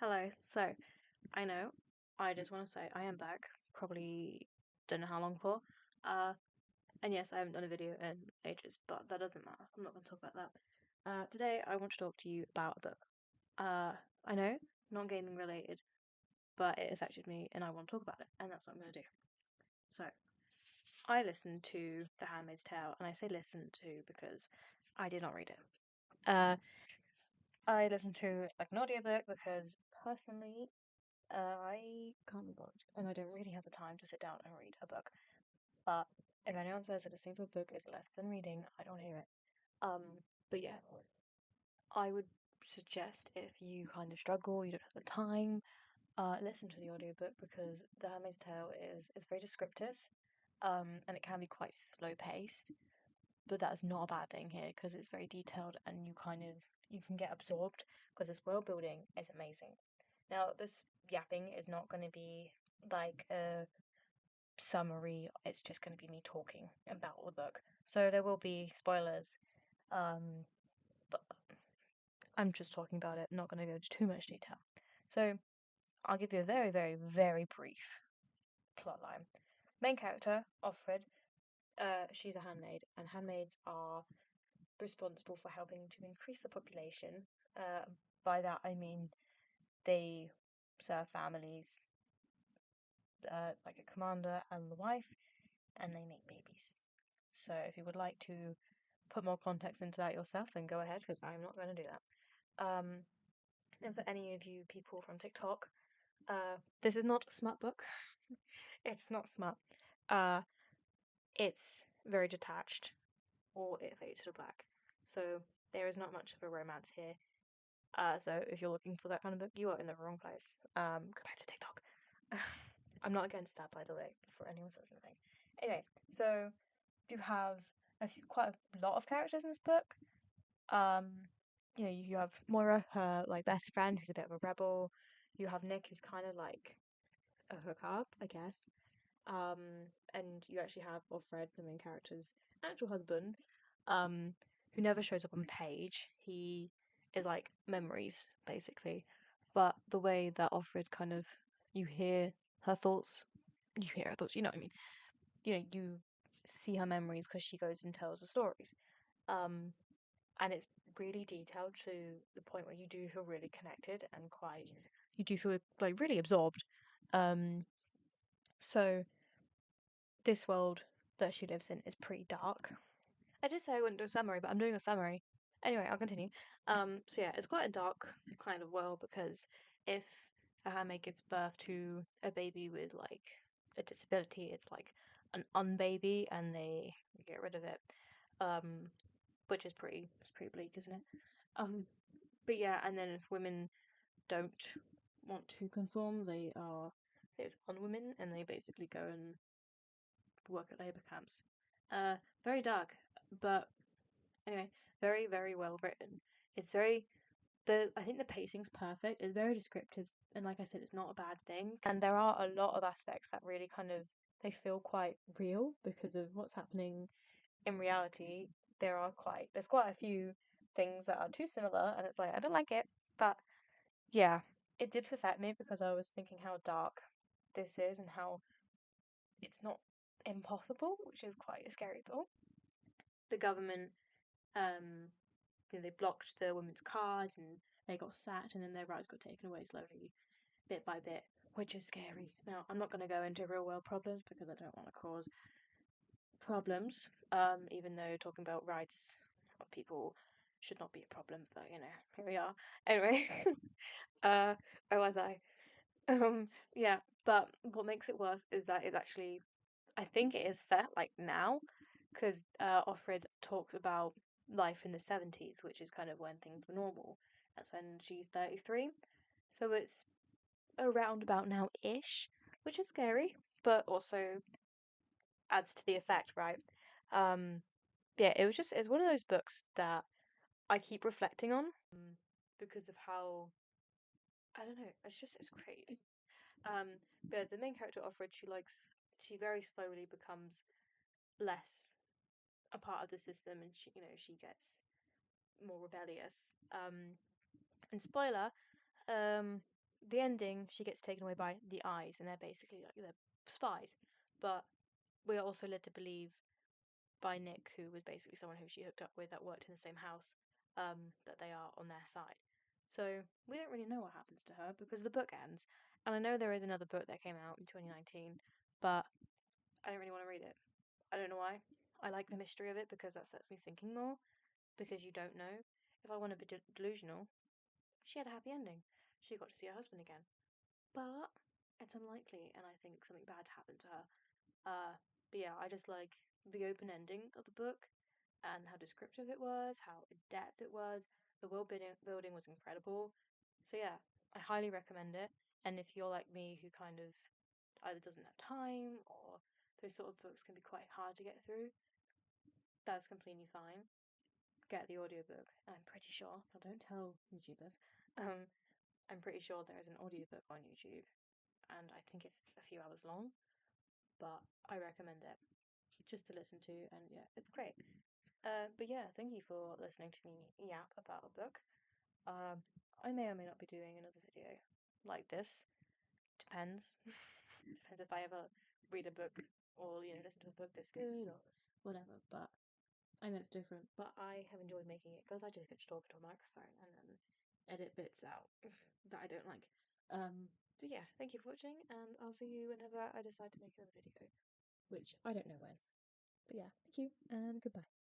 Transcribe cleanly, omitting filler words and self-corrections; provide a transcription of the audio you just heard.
Hello. So, I know, I just want to say I am back. Probably don't know how long for. Uh, and yes, I haven't done a video in ages, but that doesn't matter. I'm not going to talk about that. Today I want to talk to you about a book. I know, not gaming related, but it affected me and I want to talk about it, and that's what I'm going to do. So, I listened to The Handmaid's Tale, and I say listen to because I did not read it. Uh, I listened to like an audiobook because personally I can't be bothered, and I don't really have the time to sit down and read a book. But if anyone says that listening to a book is less than reading, I don't hear it. Um, but yeah, I would suggest if you kind of struggle, you don't have the time, listen to the audiobook because The Handmaid's Tale is very descriptive, and it can be quite slow paced. But that's not a bad thing here because it's very detailed and you can get absorbed because this world building is amazing. Now, this yapping is not going to be like a summary, it's just going to be me talking about the book. So there will be spoilers, but I'm just talking about it, not going to go into too much detail. So I'll give you a very, very, very brief plotline. Main character, Offred, she's a handmaid, and handmaids are responsible for helping to increase the population. Uh, by that I mean they serve families, like a commander and the wife, and they make babies. So if you would like to put more context into that yourself, then go ahead, because I'm not going to do that. And for any of you people from TikTok, this is not a smut book. It's not smut. Uh, it's very detached, or it fades to black. So there is not much of a romance here. So if you're looking for that kind of book, you are in the wrong place. Go back to TikTok. I'm not against that, by the way, before anyone says anything. Anyway, so you have quite a lot of characters in this book. Um, you have Moira, her like best friend, who's a bit of a rebel. You have Nick, who's kind of like a hookup, I guess. And you actually have Offred, the main character's actual husband, who never shows up on page. He is like memories, basically. But the way that Offred kind of you hear her thoughts, you know what I mean? You see her memories because she goes and tells the stories. Um, and it's really detailed to the point where you do feel really connected and you do feel like really absorbed. Um, so this world that she lives in is pretty dark. I did say I wouldn't do a summary, but I'm doing a summary. Anyway, I'll continue. So yeah, it's quite a dark kind of world because if a handmaid gives birth to a baby with like a disability, it's like an unbaby and they get rid of it. Um, which is pretty bleak, isn't it? Um, but yeah, and then if women don't want to conform, they are there's on women and they basically go and work at labour camps. Very dark, but anyway, very, very well written. It's very I think the pacing's perfect. It's very descriptive, and like I said, it's not a bad thing. And there are a lot of aspects that really kind of they feel quite real because of what's happening in reality. There's quite a few things that are too similar, and it's like I don't like it, but yeah, it did affect me because I was thinking how dark this is and how it's not impossible, which is quite a scary thought. The government, um, they blocked the women's cards and they got sacked, and then their rights got taken away slowly, bit by bit, which is scary. Now, I'm not going to go into real world problems because I don't want to cause problems, even though talking about rights of people should not be a problem, but here we are. Anyway, where was I? Yeah, but what makes it worse is that it's actually, I think it is set like now, because Offred talks about life in the 70s, which is kind of when things were normal. That's when she's 33. So it's around about now-ish, which is scary, but also adds to the effect, right? Um, yeah, it's one of those books that I keep reflecting on because of how, I don't know, it's great. But the main character Offred, she very slowly becomes less a part of the system, and she gets more rebellious. And spoiler, um, the ending, she gets taken away by the eyes, and they're basically like they're spies. But we are also led to believe by Nick, who was basically someone who she hooked up with that worked in the same house, that they are on their side. So we don't really know what happens to her because the book ends. And I know there is another book that came out in 2019, but I don't really want to read it. I don't know why. I like the mystery of it because that sets me thinking more, because you don't know. If I want to be delusional, she had a happy ending. She got to see her husband again. But it's unlikely, and I think something bad happened to her. But yeah, I just like the open ending of the book and how descriptive it was, how in depth it was. The world building was incredible. So yeah, I highly recommend it. And if you're like me, who kind of either doesn't have time or those sort of books can be quite hard to get through, that's completely fine. Get the audiobook. I'm pretty sure, now don't tell YouTubers, um, I'm pretty sure there is an audiobook on YouTube, and I think it's a few hours long, but I recommend it just to listen to, and yeah, it's great. But yeah, thank you for listening to me yap about a book. Um, I may or may not be doing another video like this. Depends. Depends if I ever read a book or listen to a book that's good or whatever. But I know it's different. But I have enjoyed making it because I just get to talk into a microphone and then edit bits out that I don't like. But yeah, thank you for watching, and I'll see you whenever I decide to make another video, which I don't know when. But yeah, thank you and goodbye.